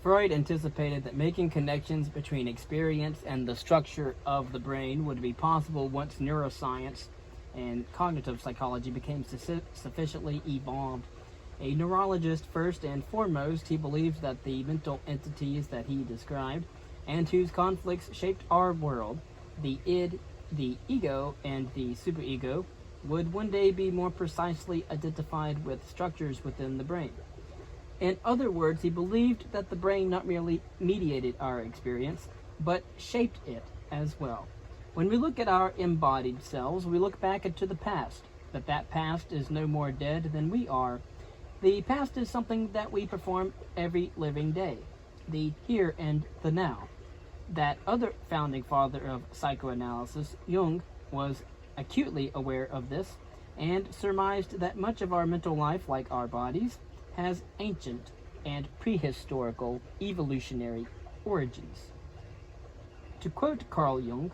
Freud anticipated that making connections between experience and the structure of the brain would be possible once neuroscience and cognitive psychology became sufficiently evolved. A neurologist first and foremost, he believed that the mental entities that he described and whose conflicts shaped our world, the id, the ego, and the superego, would one day be more precisely identified with structures within the brain. In other words, he believed that the brain not merely mediated our experience, but shaped it as well. When we look at our embodied selves, we look back into the past, but that past is no more dead than we are. The past is something that we perform every living day, the here and the now. That other founding father of psychoanalysis, Jung, was acutely aware of this and surmised that much of our mental life, like our bodies, has ancient and prehistorical evolutionary origins. To quote Carl Jung,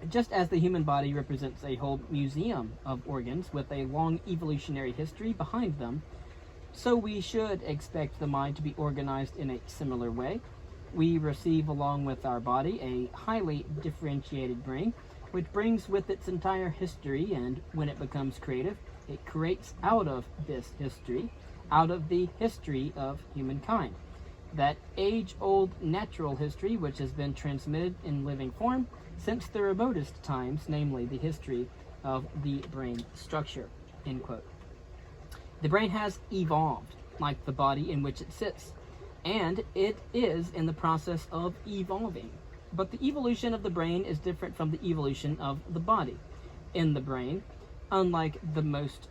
just as the human body represents a whole museum of organs with a long evolutionary history behind them, so we should expect the mind to be organized in a similar way. We receive, along with our body, a highly differentiated brain, which brings with its entire history, and when it becomes creative, it creates out of this history, out of the history of humankind. That age-old natural history which has been transmitted in living form since the remotest times, namely the history of the brain structure." End quote. The brain has evolved, like the body in which it sits, and it is in the process of evolving. But the evolution of the brain is different from the evolution of the body. In the brain, unlike the most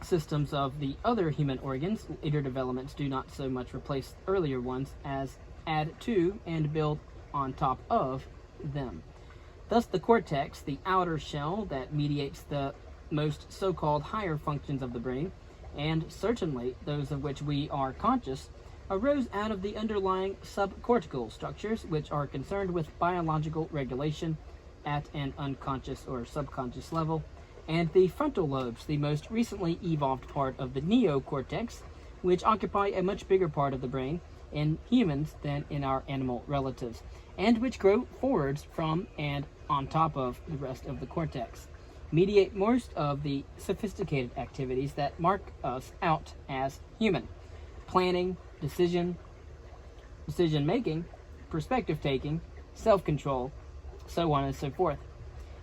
systems of the other human organs, later developments do not so much replace earlier ones as add to and build on top of them. Thus, the cortex, the outer shell that mediates the most so-called higher functions of the brain, and certainly those of which we are conscious, arose out of the underlying subcortical structures, which are concerned with biological regulation at an unconscious or subconscious level, and the frontal lobes, the most recently evolved part of the neocortex, which occupy a much bigger part of the brain in humans than in our animal relatives, and which grow forwards from and on top of the rest of the cortex, mediate most of the sophisticated activities that mark us out as human: planning, decision-making, perspective-taking, self-control, so on and so forth.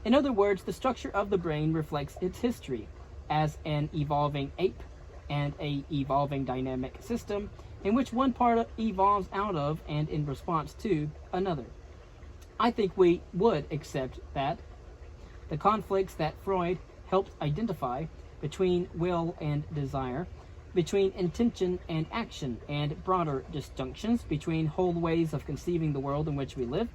In other words, the structure of the brain reflects its history as an evolving ape and a evolving dynamic system in which one part evolves out of and in response to another. I think we would accept that the conflicts that Freud helped identify between will and desire, between intention and action, and broader disjunctions between whole ways of conceiving the world in which we live,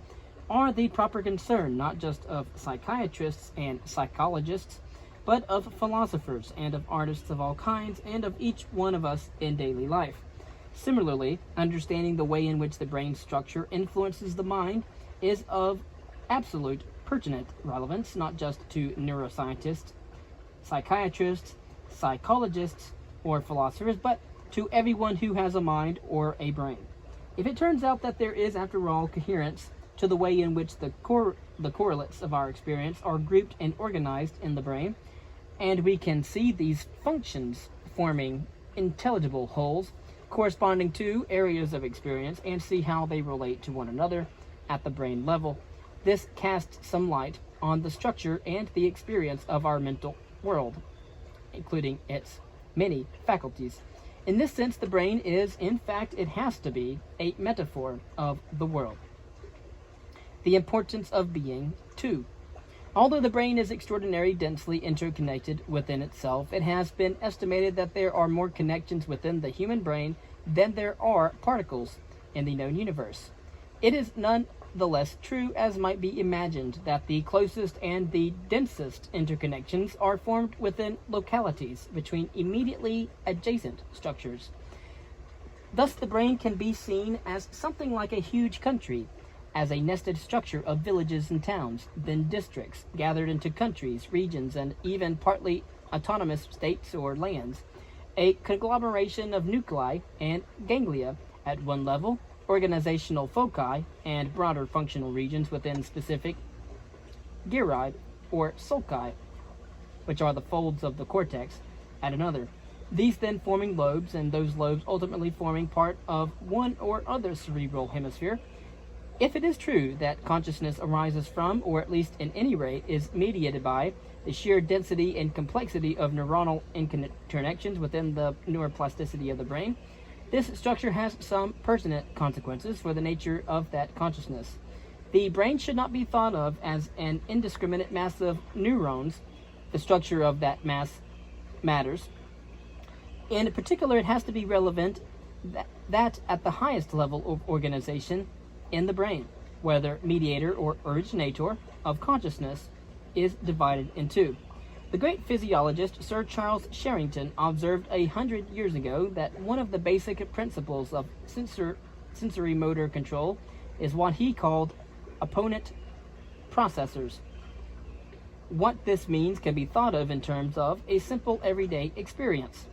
are the proper concern not just of psychiatrists and psychologists, but of philosophers and of artists of all kinds, and of each one of us in daily life. Similarly, understanding the way in which the brain structure influences the mind is of absolute pertinent relevance, not just to neuroscientists, psychiatrists, psychologists, or philosophers, but to everyone who has a mind or a brain. If it turns out that there is, after all, coherence to the way in which the correlates of our experience are grouped and organized in the brain, and we can see these functions forming intelligible wholes corresponding to areas of experience and see how they relate to one another at the brain level, this casts some light on the structure and the experience of our mental world, including its many faculties. In this sense, the brain is, in fact, it has to be, a metaphor of the world. The importance of being, too. Although the brain is extraordinarily densely interconnected within itself, it has been estimated that there are more connections within the human brain than there are particles in the known universe. It is none the less true, as might be imagined, that the closest and the densest interconnections are formed within localities between immediately adjacent structures. Thus, the brain can be seen as something like a huge country, as a nested structure of villages and towns, then districts, gathered into countries, regions, and even partly autonomous states or lands. a conglomeration of nuclei and ganglia at one level, organizational foci, and broader functional regions within specific gyri or sulci, which are the folds of the cortex, at another. These then forming lobes, and those lobes ultimately forming part of one or other cerebral hemisphere. If it is true that consciousness arises from, or at least in any rate is mediated by, the sheer density and complexity of neuronal interconnections within the neuroplasticity of the brain, this structure has some pertinent consequences for the nature of that consciousness. The brain should not be thought of as an indiscriminate mass of neurons. The structure of that mass matters. In particular, it has to be relevant that at the highest level of organization in the brain, whether mediator or originator of consciousness, is divided in two. The great physiologist Sir Charles Sherrington observed 100 years ago that one of the basic principles of sensory motor control is what he called opponent processors. What this means can be thought of in terms of a simple everyday experience.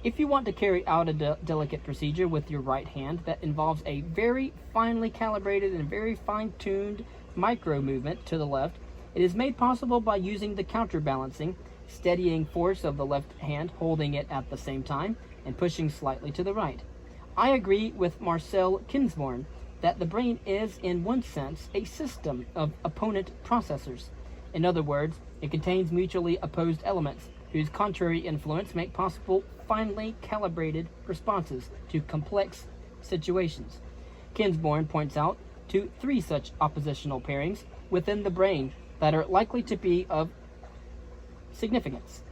If you want to carry out a delicate procedure with your right hand that involves a very finely calibrated and very fine-tuned micro movement to the left, it is made possible by using the counterbalancing, steadying force of the left hand, holding it at the same time, and pushing slightly to the right. I agree with Marcel Kinsborn that the brain is, in one sense, a system of opponent processors. In other words, it contains mutually opposed elements whose contrary influence make possible finely calibrated responses to complex situations. Kinsborn points out to 3 such oppositional pairings within the brain that are likely to be of significance.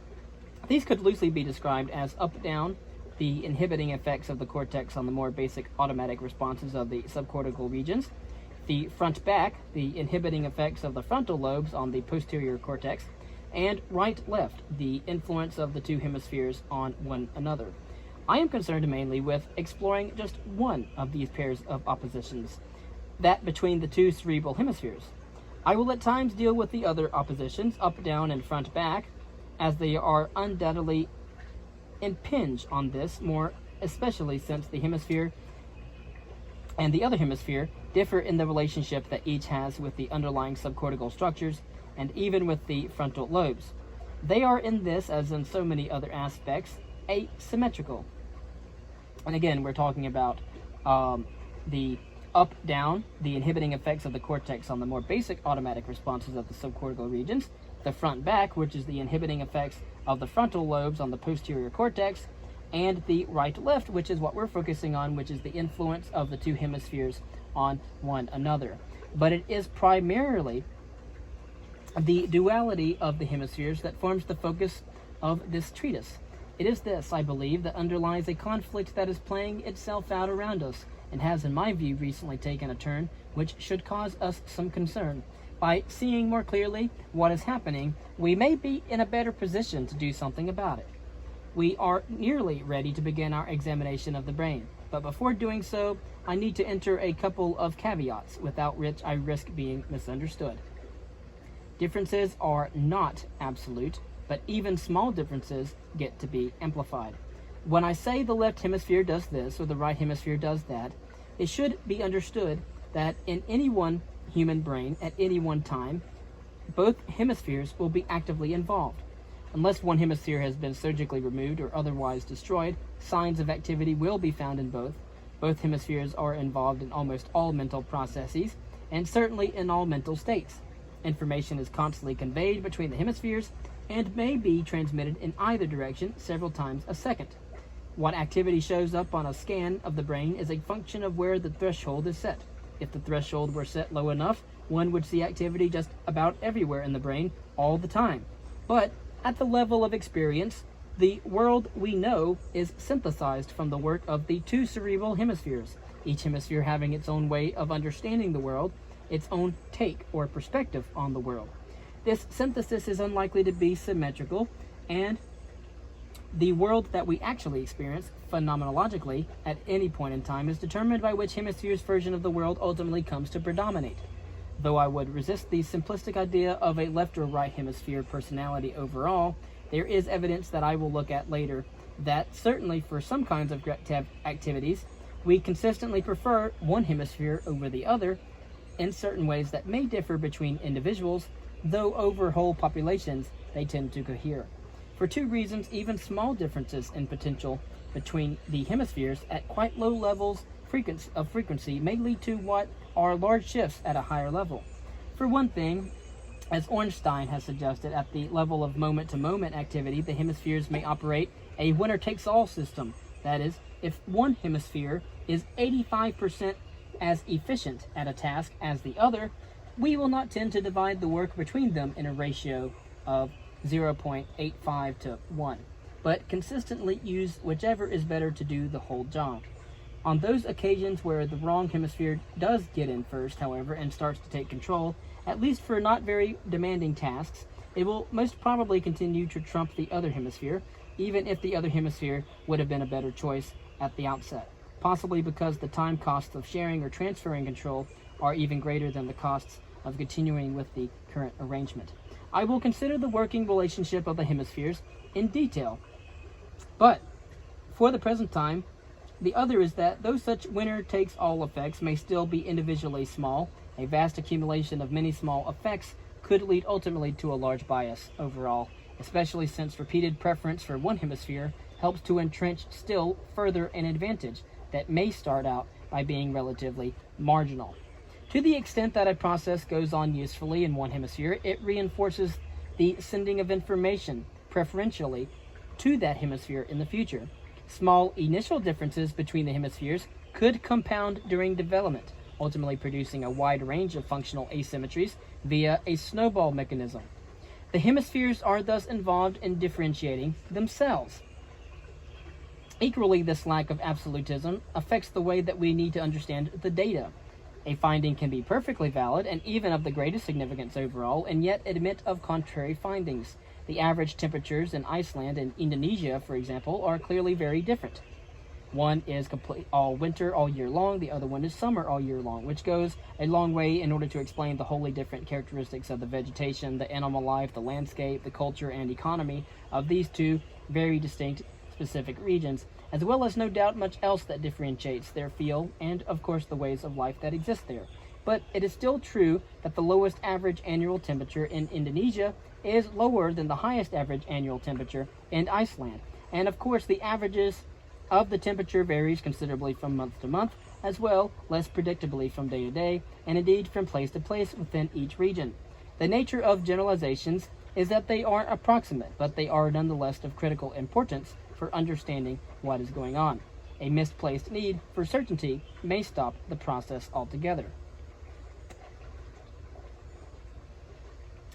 These could loosely be described as up-down, the inhibiting effects of the cortex on the more basic automatic responses of the subcortical regions; the front-back, the inhibiting effects of the frontal lobes on the posterior cortex; and right-left, the influence of the 2 hemispheres on one another. I am concerned mainly with exploring just one of these pairs of oppositions, that between the 2 cerebral hemispheres. I will at times deal with the other oppositions, up-down and front-back, as they are undoubtedly impinge on this more, especially since the hemisphere and the other hemisphere differ in the relationship that each has with the underlying subcortical structures and even with the frontal lobes. They are in this, as in so many other aspects, asymmetrical. And again, we're talking about the up-down, the inhibiting effects of the cortex on the more basic automatic responses of the subcortical regions; the front-back, which is the inhibiting effects of the frontal lobes on the posterior cortex; and the right-left, which is what we're focusing on, which is the influence of the 2 hemispheres on one another. But it is primarily the duality of the hemispheres that forms the focus of this treatise. It is this, I believe, that underlies a conflict that is playing itself out around us, and has, in my view, recently taken a turn which should cause us some concern. By seeing more clearly what is happening, we may be in a better position to do something about it. We are nearly ready to begin our examination of the brain, but before doing so, I need to enter a couple of caveats, without which I risk being misunderstood. Differences are not absolute, but even small differences get to be amplified. When I say the left hemisphere does this or the right hemisphere does that, it should be understood that in any one human brain at any one time, both hemispheres will be actively involved. Unless one hemisphere has been surgically removed or otherwise destroyed, signs of activity will be found in both. Both hemispheres are involved in almost all mental processes, and certainly in all mental states. Information is constantly conveyed between the hemispheres and may be transmitted in either direction several times a second. What activity shows up on a scan of the brain is a function of where the threshold is set. If the threshold were set low enough, one would see activity just about everywhere in the brain all the time. But at the level of experience, the world we know is synthesized from the work of the 2 cerebral hemispheres, each hemisphere having its own way of understanding the world, its own take or perspective on the world. This synthesis is unlikely to be symmetrical, and the world that we actually experience phenomenologically at any point in time is determined by which hemisphere's version of the world ultimately comes to predominate. Though I would resist the simplistic idea of a left or right hemisphere personality overall, there is evidence that I will look at later that certainly for some kinds of activities, we consistently prefer one hemisphere over the other in certain ways that may differ between individuals, though over whole populations they tend to cohere. For two reasons, even small differences in potential between the hemispheres at quite low levels of frequency may lead to what are large shifts at a higher level. For one thing, as Ornstein has suggested, at the level of moment-to-moment activity, the hemispheres may operate a winner-takes-all system. That is, if one hemisphere is 85% as efficient at a task as the other, we will not tend to divide the work between them in a ratio of 0.85 to 1, but consistently use whichever is better to do the whole job. On those occasions where the wrong hemisphere does get in first, however, and starts to take control, at least for not very demanding tasks, it will most probably continue to trump the other hemisphere, even if the other hemisphere would have been a better choice at the outset, possibly because the time costs of sharing or transferring control are even greater than the costs of continuing with the current arrangement. I will consider the working relationship of the hemispheres in detail, but for the present time, the other is that though such winner-takes-all effects may still be individually small, a vast accumulation of many small effects could lead ultimately to a large bias overall, especially since repeated preference for one hemisphere helps to entrench still further an advantage that may start out by being relatively marginal. To the extent that a process goes on usefully in one hemisphere, it reinforces the sending of information preferentially to that hemisphere in the future. Small initial differences between the hemispheres could compound during development, ultimately producing a wide range of functional asymmetries via a snowball mechanism. The hemispheres are thus involved in differentiating themselves. Equally, this lack of absolutism affects the way that we need to understand the data. A finding can be perfectly valid and even of the greatest significance overall, and yet admit of contrary findings. The average temperatures in Iceland and Indonesia, for example, are clearly very different. One is complete all winter all year long, the other one is summer all year long, which goes a long way in order to explain the wholly different characteristics of the vegetation, the animal life, the landscape, the culture, and economy of these two very distinct specific regions, as well as no doubt much else that differentiates their feel and, of course, the ways of life that exist there. But it is still true that the lowest average annual temperature in Indonesia is lower than the highest average annual temperature in Iceland. And of course, the averages of the temperature varies considerably from month to month, as well less predictably from day to day, and indeed from place to place within each region. The nature of generalizations is that they are approximate, but they are nonetheless of critical importance for understanding what is going on. A misplaced need for certainty may stop the process altogether.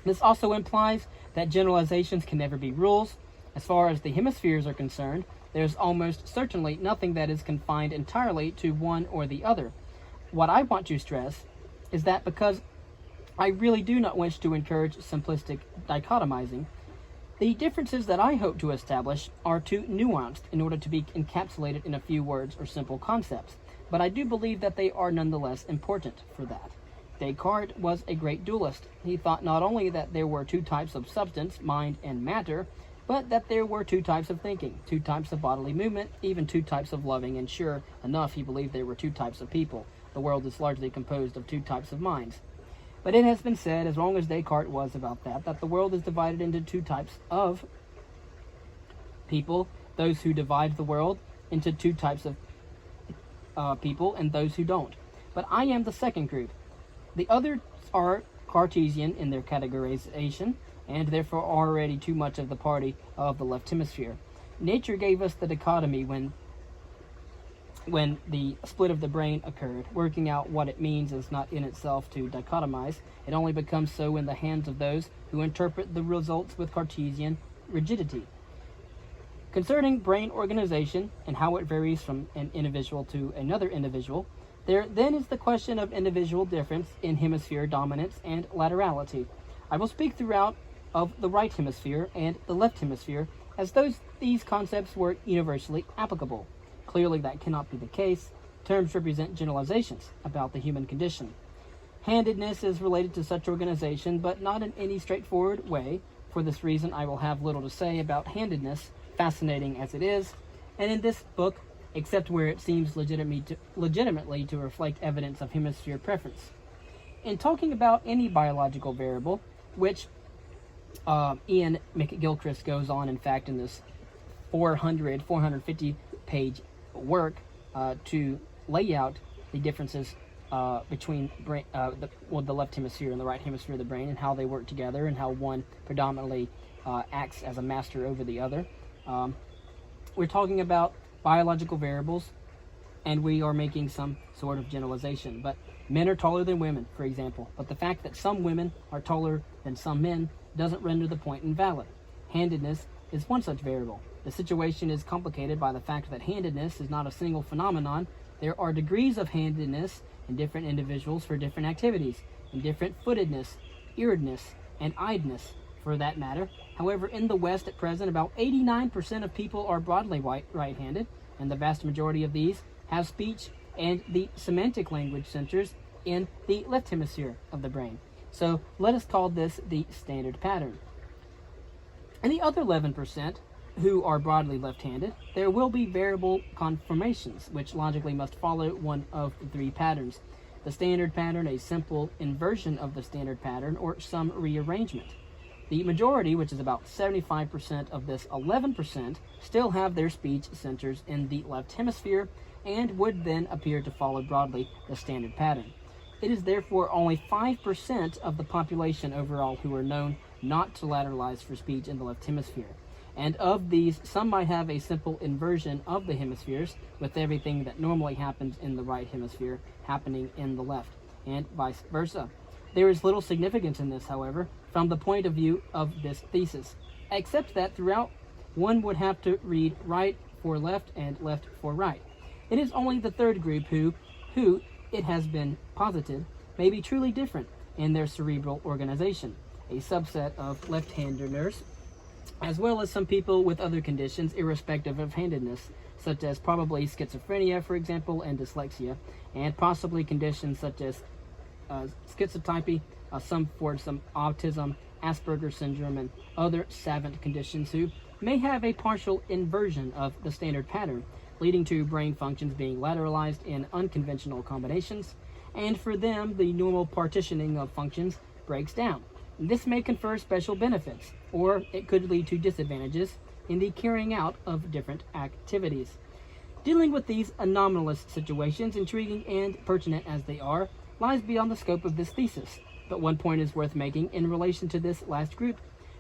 This also implies that generalizations can never be rules. As far as the hemispheres are concerned, there's almost certainly nothing that is confined entirely to one or the other. What I want to stress is that because I really do not wish to encourage simplistic dichotomizing, the differences that I hope to establish are too nuanced in order to be encapsulated in a few words or simple concepts, but I do believe that they are nonetheless important for that. Descartes was a great dualist. He thought not only that there were two types of substance, mind and matter, but that there were two types of thinking, two types of bodily movement, even two types of loving, and sure enough, he believed there were two types of people. The world is largely composed of two types of minds. But it has been said, as long as Descartes was about that the world is divided into two types of people, those who divide the world into two types of people and those who don't. But I am the second group. The others are Cartesian in their categorization, and therefore already too much of the party of the left hemisphere. Nature gave us the dichotomy when the split of the brain occurred. Working out what it means is not in itself to dichotomize. It only becomes so in the hands of those who interpret the results with Cartesian rigidity. Concerning brain organization and how it varies from an individual to another individual, there then is the question of individual difference in hemisphere dominance and laterality. I will speak throughout of the right hemisphere and the left hemisphere as though these concepts were universally applicable. Clearly that cannot be the case. Terms represent generalizations about the human condition. Handedness is related to such organization, but not in any straightforward way. For this reason, I will have little to say about handedness fascinating as it is, and in this book, except where it seems legitimately to reflect evidence of hemisphere preference. In talking about any biological variable, which Ian McGilchrist goes on, in fact, in this 450 page work to lay out the differences between the left hemisphere and the right hemisphere of the brain, and how they work together, and how one predominantly acts as a master over the other. We're talking about biological variables, and we are making some sort of generalization. But men are taller than women, for example. But the fact that some women are taller than some men doesn't render the point invalid. Handedness is one such variable. The situation is complicated by the fact that handedness is not a single phenomenon. There are degrees of handedness in different individuals for different activities, and different footedness, earedness, and eyedness, for that matter. However, in the West at present, about 89% of people are broadly right-handed, and the vast majority of these have speech and the semantic language centers in the left hemisphere of the brain. So let us call this the standard pattern. And the other 11% who are broadly left-handed, there will be variable conformations, which logically must follow one of the three patterns: the standard pattern, a simple inversion of the standard pattern, or some rearrangement. The majority, which is about 75% of this 11%, still have their speech centers in the left hemisphere, and would then appear to follow broadly the standard pattern. It is therefore only 5% of the population overall who are known not to lateralize for speech in the left hemisphere. And of these, some might have a simple inversion of the hemispheres, with everything that normally happens in the right hemisphere happening in the left, and vice versa. There is little significance in this, however, from the point of view of this thesis, except that throughout one would have to read right for left and left for right. It is only the third group who, it has been posited, may be truly different in their cerebral organization, a subset of left-handers, as well as some people with other conditions irrespective of handedness, such as probably schizophrenia, for example, and dyslexia, and possibly conditions such as schizotypy, some autism, Asperger's syndrome, and other savant conditions, who may have a partial inversion of the standard pattern, leading to brain functions being lateralized in unconventional combinations, and for them the normal partitioning of functions breaks down. This may confer special benefits, or it could lead to disadvantages in the carrying out of different activities. Dealing with these anomalous situations, intriguing and pertinent as they are, lies beyond the scope of this thesis. But one point is worth making in relation to this last group: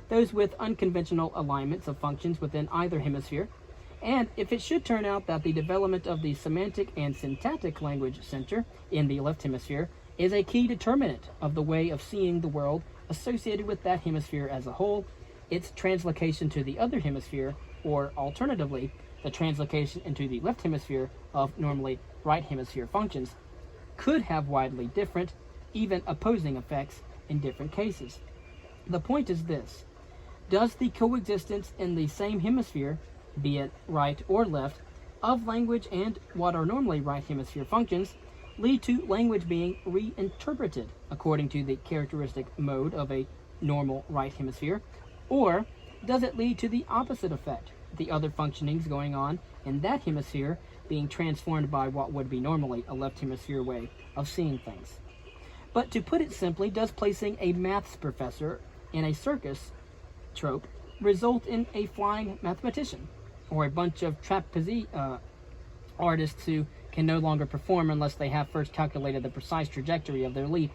those with unconventional alignments of functions within either hemisphere. And if it should turn out that the development of the semantic and syntactic language center in the left hemisphere is a key determinant of the way of seeing the world associated with that hemisphere as a whole, its translocation to the other hemisphere, or alternatively, the translocation into the left hemisphere of normally right hemisphere functions, could have widely different, even opposing effects in different cases. The point is this: does the coexistence in the same hemisphere, be it right or left, of language and what are normally right hemisphere functions lead to language being reinterpreted according to the characteristic mode of a normal right hemisphere, or does it lead to the opposite effect, the other functionings going on in that hemisphere being transformed by what would be normally a left hemisphere way of seeing things? But to put it simply, does placing a maths professor in a circus trope result in a flying mathematician, or a bunch of trapeze artists who can no longer perform unless they have first calculated the precise trajectory of their leap?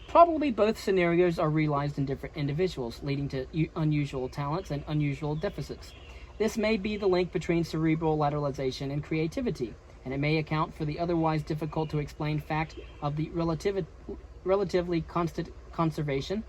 Probably both scenarios are realized in different individuals, leading to unusual talents and unusual deficits. This may be the link between cerebral lateralization and creativity, and it may account for the otherwise difficult to explain fact of the relatively constant conservation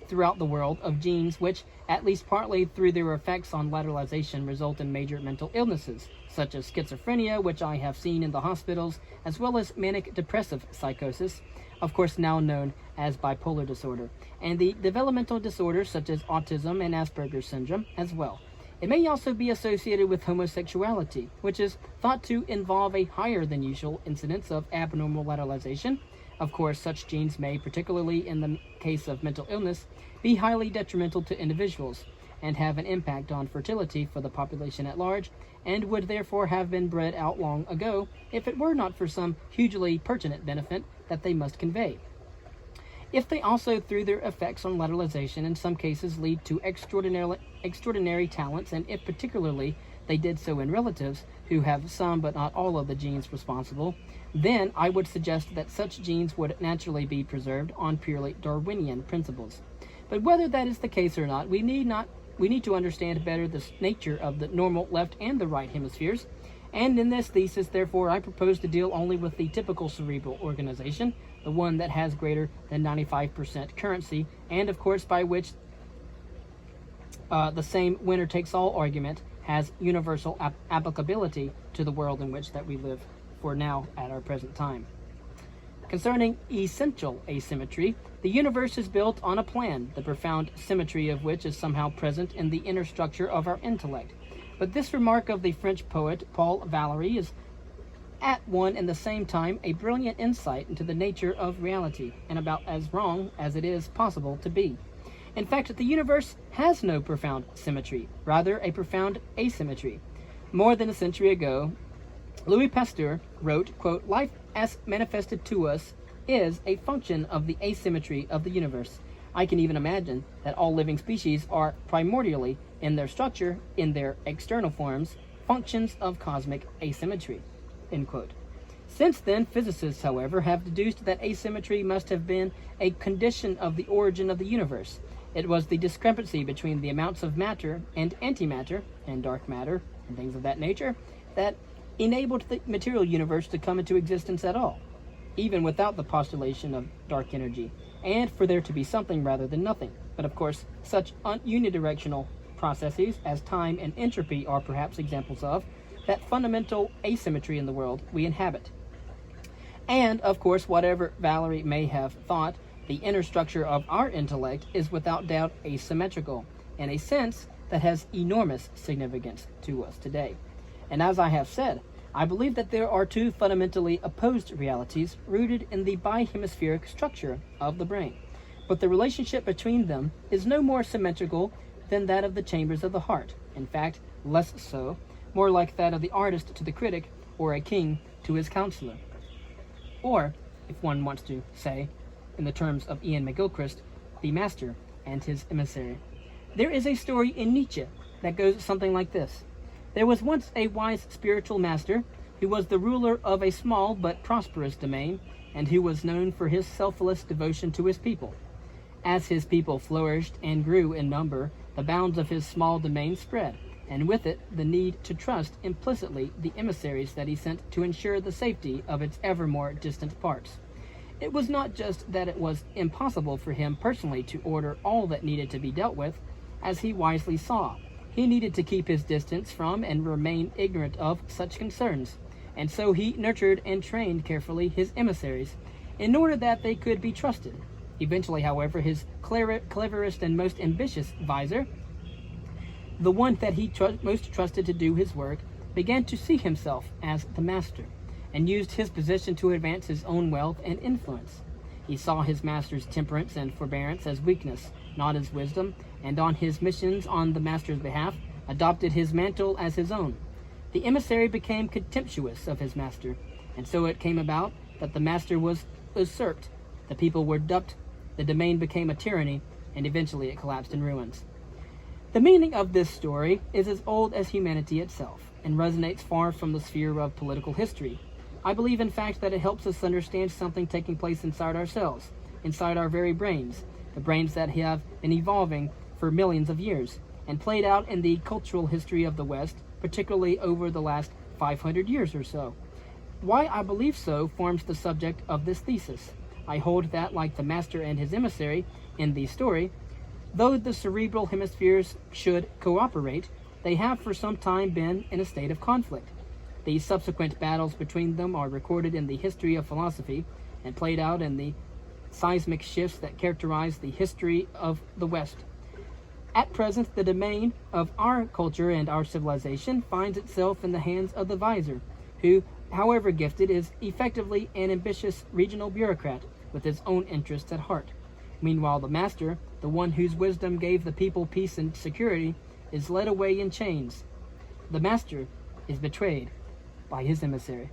throughout the world of genes which, at least partly through their effects on lateralization, result in major mental illnesses, such as schizophrenia, which I have seen in the hospitals, as well as manic depressive psychosis, of course now known as bipolar disorder, and the developmental disorders such as autism and Asperger's syndrome as well. It may also be associated with homosexuality, which is thought to involve a higher than usual incidence of abnormal lateralization. Of course, such genes may, particularly in the case of mental illness, be highly detrimental to individuals. and have an impact on fertility for the population at large, and would therefore have been bred out long ago if it were not for some hugely pertinent benefit that they must convey. If they also, through their effects on lateralization, in some cases lead to extraordinary talents, and if particularly they did so in relatives who have some but not all of the genes responsible, then I would suggest that such genes would naturally be preserved on purely Darwinian principles. But whether that is the case or not, we need to understand better the nature of the normal left and the right hemispheres. And in this thesis, therefore, I propose to deal only with the typical cerebral organization, the one that has greater than 95% currency, and of course by which the same winner-takes-all argument has universal applicability to the world in which that we live for now at our present time. Concerning essential asymmetry, the universe is built on a plan, the profound symmetry of which is somehow present in the inner structure of our intellect. But this remark of the French poet Paul Valéry is at one and the same time a brilliant insight into the nature of reality, and about as wrong as it is possible to be. In fact, the universe has no profound symmetry, rather a profound asymmetry. More than a century ago, Louis Pasteur wrote, quote, "Life as manifested to us is a function of the asymmetry of the universe. I can even imagine that all living species are primordially, in their structure, in their external forms, functions of cosmic asymmetry." End quote. Since then, physicists, however, have deduced that asymmetry must have been a condition of the origin of the universe. It was the discrepancy between the amounts of matter and antimatter, and dark matter, and things of that nature, that enabled the material universe to come into existence at all, even without the postulation of dark energy, and for there to be something rather than nothing. But of course, such unidirectional processes as time and entropy are perhaps examples of that fundamental asymmetry in the world we inhabit. And, of course, whatever Valéry may have thought, the inner structure of our intellect is without doubt asymmetrical, in a sense that has enormous significance to us today. And as I have said, I believe that there are two fundamentally opposed realities rooted in the bihemispheric structure of the brain. But the relationship between them is no more symmetrical than that of the chambers of the heart. In fact, less so, more like that of the artist to the critic, or a king to his counselor. Or, if one wants to say, in the terms of Ian McGilchrist, the master and his emissary. There is a story in Nietzsche that goes something like this. There was once a wise spiritual master who was the ruler of a small but prosperous domain, and who was known for his selfless devotion to his people. As his people flourished and grew in number, the bounds of his small domain spread, and with it the need to trust implicitly the emissaries that he sent to ensure the safety of its ever more distant parts. It was not just that it was impossible for him personally to order all that needed to be dealt with, as he wisely saw. He needed to keep his distance from and remain ignorant of such concerns, and so he nurtured and trained carefully his emissaries in order that they could be trusted. Eventually, however, his cleverest and most ambitious advisor, the one that he most trusted to do his work, began to see himself as the master, and used his position to advance his own wealth and influence. He saw his master's temperance and forbearance as weakness, not as wisdom, and on his missions on the master's behalf, adopted his mantle as his own. The emissary became contemptuous of his master, and so it came about that the master was usurped, the people were duped, the domain became a tyranny, and eventually it collapsed in ruins. The meaning of this story is as old as humanity itself, and resonates far from the sphere of political history. I believe, in fact, that it helps us understand something taking place inside ourselves, inside our very brains, the brains that have been evolving for millions of years, and played out in the cultural history of the West, particularly over the last 500 years or so. Why I believe so forms the subject of this thesis. I hold that, like the master and his emissary in the story, though the cerebral hemispheres should cooperate, they have for some time been in a state of conflict. The subsequent battles between them are recorded in the history of philosophy and played out in the seismic shifts that characterize the history of the West. At present, the domain of our culture and our civilization finds itself in the hands of the vizier, who, however gifted, is effectively an ambitious regional bureaucrat with his own interests at heart. Meanwhile, the master, the one whose wisdom gave the people peace and security, is led away in chains. The master is betrayed by his emissary.